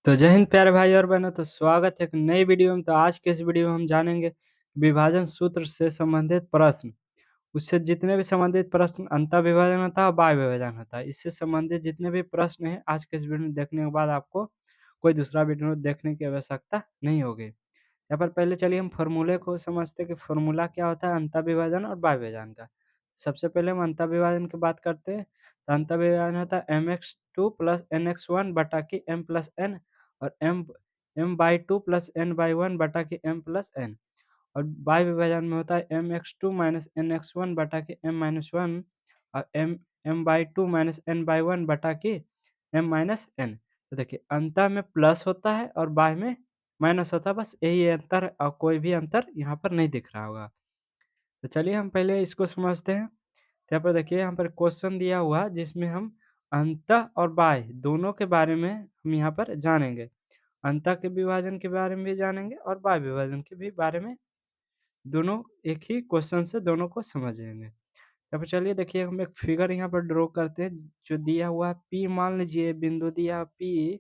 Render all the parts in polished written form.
तो जय हिंद प्यारे भाई और बहनों, तो स्वागत है एक नई वीडियो में। तो आज के इस वीडियो में हम जानेंगे विभाजन सूत्र से संबंधित प्रश्न। उससे जितने भी संबंधित प्रश्न अंतःविभाजन होता है और बाह्य विभाजन होता है, इससे संबंधित जितने भी प्रश्न हैं आज के इस वीडियो में देखने के बाद आपको कोई दूसरा वीडियो देखने की आवश्यकता नहीं होगी। यहाँ पर पहले चलिए हम फॉर्मूले को समझते हैं कि फॉर्मूला क्या होता है अंतःविभाजन और बाह्य विभाजन का। सबसे पहले हम अंतःविभाजन की बात करते हैं। तो अंतःविभाजन होता है mx2 प्लस nx1 बटा की m प्लस n और m/2 प्लस n/1 बटा की m प्लस n। और बाह्य विभाजन में होता है mx2 माइनस nx1 बटा की m माइनस 1 और m/2 माइनस n/1 बटा की m माइनस n। तो देखिए अंतः में प्लस होता है और बाह्य में माइनस होता है, बस यही अंतर है और कोई भी अंतर यहाँ पर नहीं दिख रहा होगा। तो चलिए हम पहले इसको समझते हैं। तो यहाँ पर देखिए यहाँ पर क्वेश्चन दिया हुआ है जिसमें हम अंतः और बाह्य दोनों के बारे में हम यहाँ पर जानेंगे। अंतः के विभाजन के बारे में भी जानेंगे और बाह्य विभाजन के भी बारे में। दोनों एक ही क्वेश्चन से दोनों को समझेंगे। यहाँ पर चलिए देखिए हम एक फिगर यहाँ पर ड्रॉ करते हैं जो दिया हुआ है P। मान लीजिए बिंदु दिया P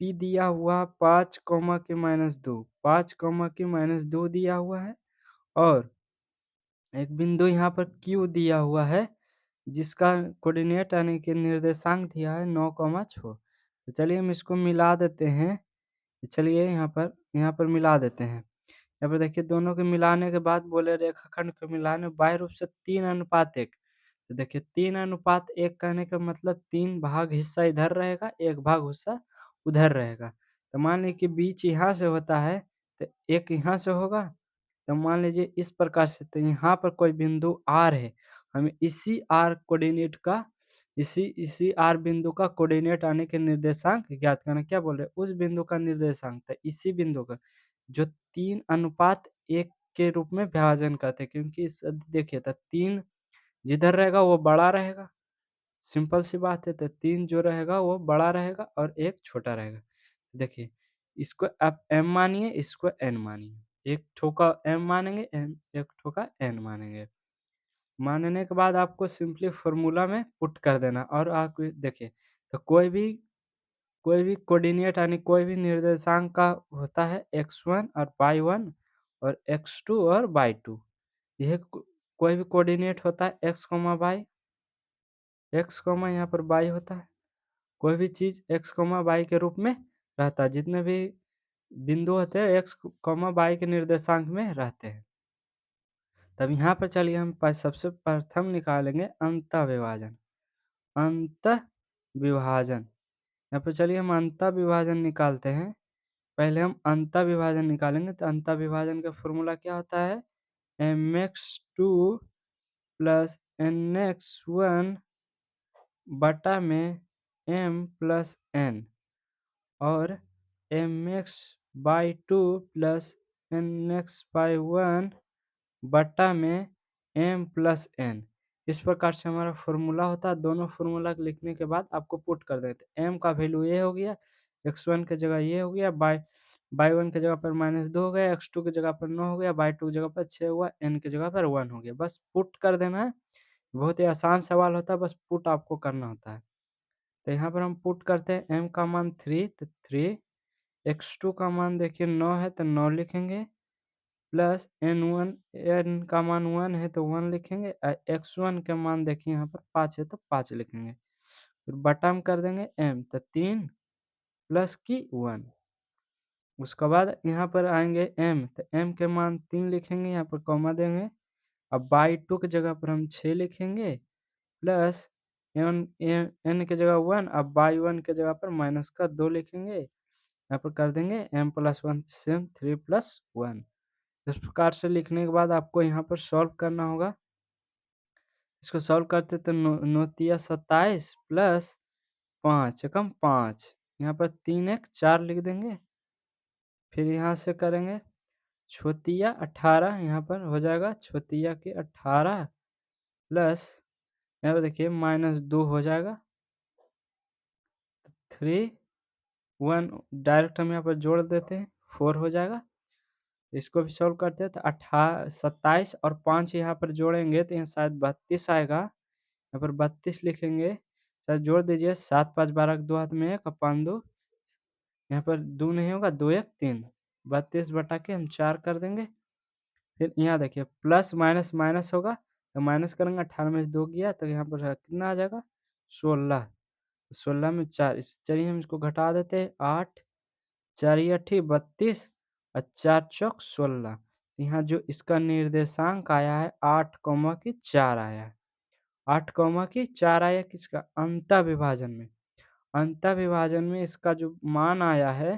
दिया हुआ 5 कॉमा के -2, 5 कॉमा के -2 दिया हुआ है और एक बिंदु यहाँ पर Q दिया हुआ है जिसका कोऑर्डिनेट यानी कि निर्देशांक दिया है 9,6। तो चलिए हम इसको मिला देते हैं। चलिए यहाँ पर मिला देते हैं। यहाँ पे देखिए दोनों के मिलाने के बाद बोले रेखाखंड के मिलाने बाह्य रूप से 3:1। तो देखिए 3:1 कहने का मतलब 3 भाग हिस्सा इधर रहेगा, 1 भाग हिस्सा उधर रहेगा। तो मान लीजिए कि बीच यहाँ से होता है तो एक यहाँ से होगा। तो मान लीजिए इस प्रकार से, तो यहाँ पर कोई बिंदु R है, हमें इसी R कोऑर्डिनेट का इसी R बिंदु का कोऑर्डिनेट यानी कि निर्देशांक ज्ञात करना। क्या बोल रहे हैं? उस बिंदु का निर्देशांक, तो इसी बिंदु का जो 3:1 के रूप में विभाजन करते हैं, क्योंकि इस देखिए तो 3 जिधर रहेगा वो बड़ा रहेगा, सिंपल सी बात है। तो 3 जो रहेगा वो बड़ा रहेगा और 1 छोटा रहेगा। देखिए इसको आप m मानिए, इसको n मानिए। एक ठो का m मानेंगे, एक ठो का n मानेंगे। मानने के बाद आपको सिंपली फॉर्मूला में पुट कर देना और आप देखिए तो कोई भी कोऑर्डिनेट यानी कोई भी निर्देशांक का होता है x1 और y1 और x2 और y2। यह कोई भी कोऑर्डिनेट होता है x, y, x, यहाँ पर y होता है। कोई भी चीज़ x, y के रूप में रहता है। जितने भी बिंदु होते हैं x, y के निर्देशांक में रहते हैं। तब यहाँ पर चलिए हम सबसे प्रथम निकालेंगे अंतःविभाजन। अंतःविभाजन यहाँ पर चलिए हम अंतःविभाजन निकालते हैं। पहले हम अंतःविभाजन निकालेंगे। तो अंतःविभाजन का फॉर्मूला क्या होता है? mx2 प्लस nx1 बटा में m प्लस n और mx/2 प्लस nx/1 बटा में m प्लस n। इस प्रकार से हमारा फॉर्मूला होता है। दोनों फॉर्मूला लिखने के बाद आपको पुट कर देते हैं। m का वैल्यू ये हो गया, x1 की जगह ये हो गया, y1 की जगह पर -2 हो गया, x2 की जगह पर 9 हो गया, y2 की जगह पर 6 हुआ, n की जगह पर 1 हो गया। बस पुट कर देना है। बहुत ही आसान सवाल होता है, बस पुट आपको करना होता है। तो यहाँ पर हम पुट करते हैं m का मान 3, तो 3, x2 का मान देखिए 9 है तो 9 लिखेंगे, प्लस n का मान 1 है तो 1 लिखेंगे, x1 का मान देखिए यहाँ पर 5 है तो 5 लिखेंगे। फिर बटा में कर देंगे m, तो 3 प्लस की 1। उसके बाद यहाँ पर आएंगे m, तो m के मान 3 लिखेंगे, यहाँ पर कॉमा देंगे। अब y2 की जगह पर हम 6 लिखेंगे, प्लस n की जगह 1, अब y1 की जगह पर माइनस का 2 लिखेंगे। यहाँ पर कर देंगे m प्लस 1 सेम 3 प्लस 1। इस प्रकार से लिखने के बाद आपको यहाँ पर सॉल्व करना होगा। इसको सॉल्व करते तो 9 27 प्लस 5 एकम 5, यहाँ पर 3 1 4 लिख देंगे। फिर यहाँ से करेंगे छोतिया 18, यहाँ पर हो जाएगा छोतिया के 18 प्लस यहाँ पर देखिए -2 हो जाएगा। 3 1 डायरेक्ट हम यहाँ पर जोड़ देते हैं, 4 हो जाएगा। इसको भी सॉल्व करते हैं तो 27 और 5 यहाँ पर जोड़ेंगे तो यहाँ शायद 32 आएगा। यहाँ पर 32 लिखेंगे, शायद जोड़ दीजिए, 7 5 12 2 हाथ में 1 और 5 2 यहाँ पर 2 नहीं होगा, 2 1 3, 32 बटा के हम 4 कर देंगे। फिर यहाँ देखिए प्लस माइनस माइनस होगा, तो माइनस करेंगे, 18 में से 2 गया तो यहाँ पर कितना आ जाएगा 16, 16 में 4, इस चलिए हम इसको घटा देते हैं, 8 4 अठी 32 और 4 चौक 16। यहाँ जो इसका निर्देशांक आया है 8 कौमा की 4 आया है, 8 कौमा की 4 आया किसका अंतः विभाजन में। अंतः विभाजन में इसका जो मान आया है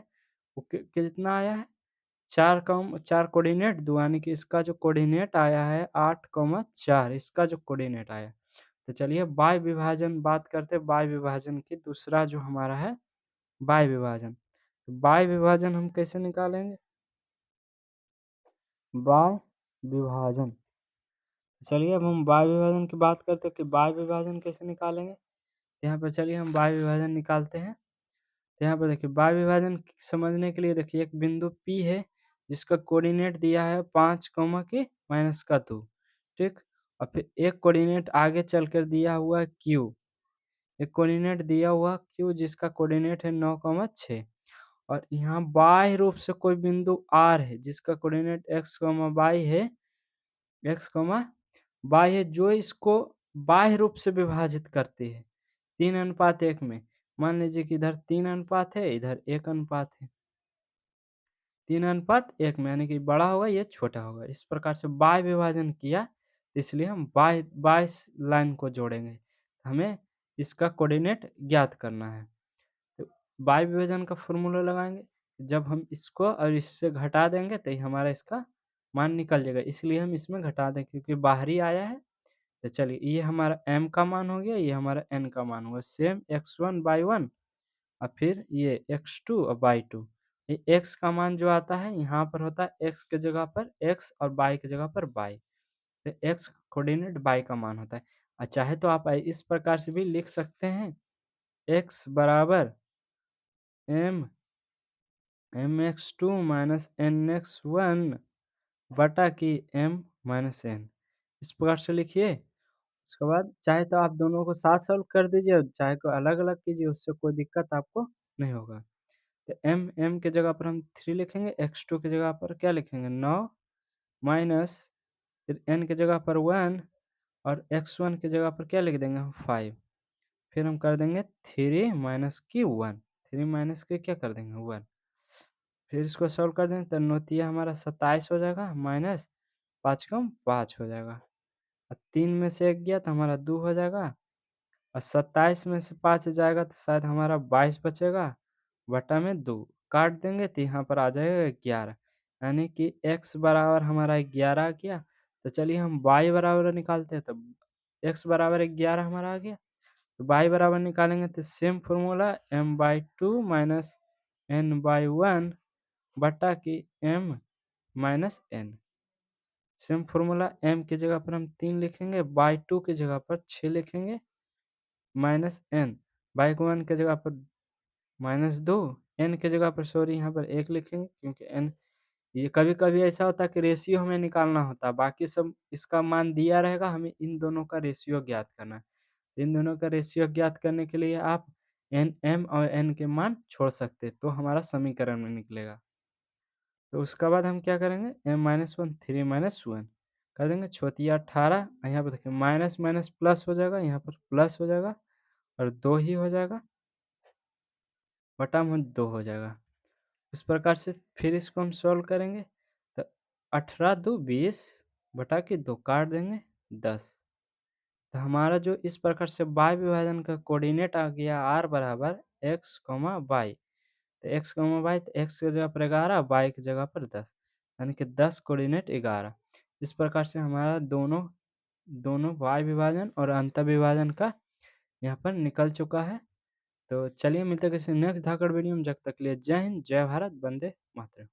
वो कितना आया है 4 कोऑर्डिनेट 2 यानी कि इसका जो कोऑर्डिनेट आया है 8,4 इसका जो कोऑर्डिनेट आया। तो चलिए बाह्य विभाजन बात करते हैं, बाह्य विभाजन की दूसरा जो हमारा है बाह्य विभाजन। तो बाह्य विभाजन हम कैसे निकालेंगे? बाह्य विभाजन, चलिए अब हम बाह्य विभाजन की बात करते हैं कि बाह्य विभाजन कैसे निकालेंगे। यहाँ पर चलिए हम बाह्य विभाजन निकालते हैं। तो यहाँ पर देखिए बाह्य विभाजन समझने के लिए देखिए एक बिंदु P है जिसका कोऑर्डिनेट दिया है 5 कॉमा के माइनस का 2, ठीक। और फिर एक कोऑर्डिनेट आगे चलकर दिया हुआ है Q, एक कोऑर्डिनेट दिया हुआ Q जिसका कोऑर्डिनेट है 9 कॉमा 6, और यहाँ बाह्य रूप से कोई बिंदु R है जिसका कोऑर्डिनेट x कॉमा y है, x कॉमा y है, जो इसको बाह्य रूप से विभाजित करती है 3:1 में। मान लीजिए कि इधर 3 अनुपात है, इधर 1 अनुपात है, 3:1 में यानी कि बड़ा होगा ये छोटा होगा। इस प्रकार से बाह्य विभाजन किया, इसलिए हम बाह्य बाह्य लाइन को जोड़ेंगे। हमें इसका कोऑर्डिनेट ज्ञात करना है। तो बाह्य विभाजन का फ़ॉर्मूला लगाएँगे, जब हम इसको और इससे घटा देंगे तो ये हमारा इसका मान निकल जाएगा, इसलिए हम इसमें घटा दें क्योंकि बाहरी आया है। तो चलिए ये हमारा m का मान हो गया, ये हमारा n का मान हुआ, सेम x1/1 और फिर ये x2 और y2। ये x का मान जो आता है यहाँ पर होता है x के जगह पर x और y की जगह पर y, तो x कोऑर्डिनेट y का मान होता है। और चाहे तो आप इस प्रकार से भी लिख सकते हैं, x बराबर m mx2 माइनस nx1 बटा कि m माइनस n, इस प्रकार से लिखिए। उसके बाद चाहे तो आप दोनों को साथ सॉल्व कर दीजिए और चाहे को अलग-अलग कीजिए, उससे कोई दिक्कत आपको नहीं होगा। तो m के जगह पर हम 3 लिखेंगे, x2 की जगह पर क्या लिखेंगे 9 माइनस फिर n की जगह पर 1 और x1 की जगह पर क्या लिख देंगे हम 5। फिर हम कर देंगे 3 माइनस की 1, 3 माइनस के क्या कर देंगे 1। फिर इसको सॉल्व कर देंगे तो नौतिया हमारा 27 हो जाएगा, माइनस 5 कम 5 हो जाएगा। और 3 में से 1 गया तो हमारा 2 हो जाएगा, और 27 में से 5 जाएगा तो शायद हमारा 22 बचेगा, बटा में 2 काट देंगे तो यहाँ पर आ जाएगा 11, यानी कि x बराबर हमारा 11 आ गया। तो चलिए हम y बराबर निकालते हैं, तो x बराबर 11 हमारा आ गया। तो y बराबर निकालेंगे तो same formula m/2 minus n/1 बटा कि m minus n। Same formula m की जगह पर हम 3 लिखेंगे, y2 की जगह पर 6 लिखेंगे, माइनस n, y1 की जगह पर माइनस 2, n की जगह पर सॉरी यहाँ पर 1 लिखेंगे क्योंकि n ये कभी-कभी ऐसा होता है कि रेशियो हमें निकालना होता है, बाकी सब इसका मान दिया रहेगा, हमें इन दोनों का रेशियो ज्ञात करना है। इन दोनों का रेशियो ज्ञात करने के लिए आप n m और n के मान छोड़ सकते हैं, तो हमारा समीकरण में निकलेगा। तो उसके बाद हम क्या करेंगे m-1 3 माइनस 1 कर देंगे, चौतिया 18, यहाँ पर देखिए माइनस माइनस प्लस हो जाएगा, यहाँ पर प्लस हो जाएगा और 2 ही हो जाएगा, बटा में 2 हो जाएगा। इस प्रकार से फिर इसको हम सॉल्व करेंगे तो 18 2 20 बटा के 2 काट देंगे 10। तो हमारा जो इस प्रकार से बाह्य विभाजन का कोऑर्डिनेट आ गया r बराबर x, y। तो x, y तो x की जगह पर 11, y की जगह पर 10, यानी कि 10 कोऑर्डिनेट 11। इस प्रकार से हमारा दोनों दोनों बाह्य विभाजन और अंतः विभाजन का यहाँ पर निकल चुका है। तो चलिए मिलते हैं किसी नेक्स्ट धाकड़ वीडियो में, जब तक के लिए जय हिंद, जय भारत, वंदे मातरम।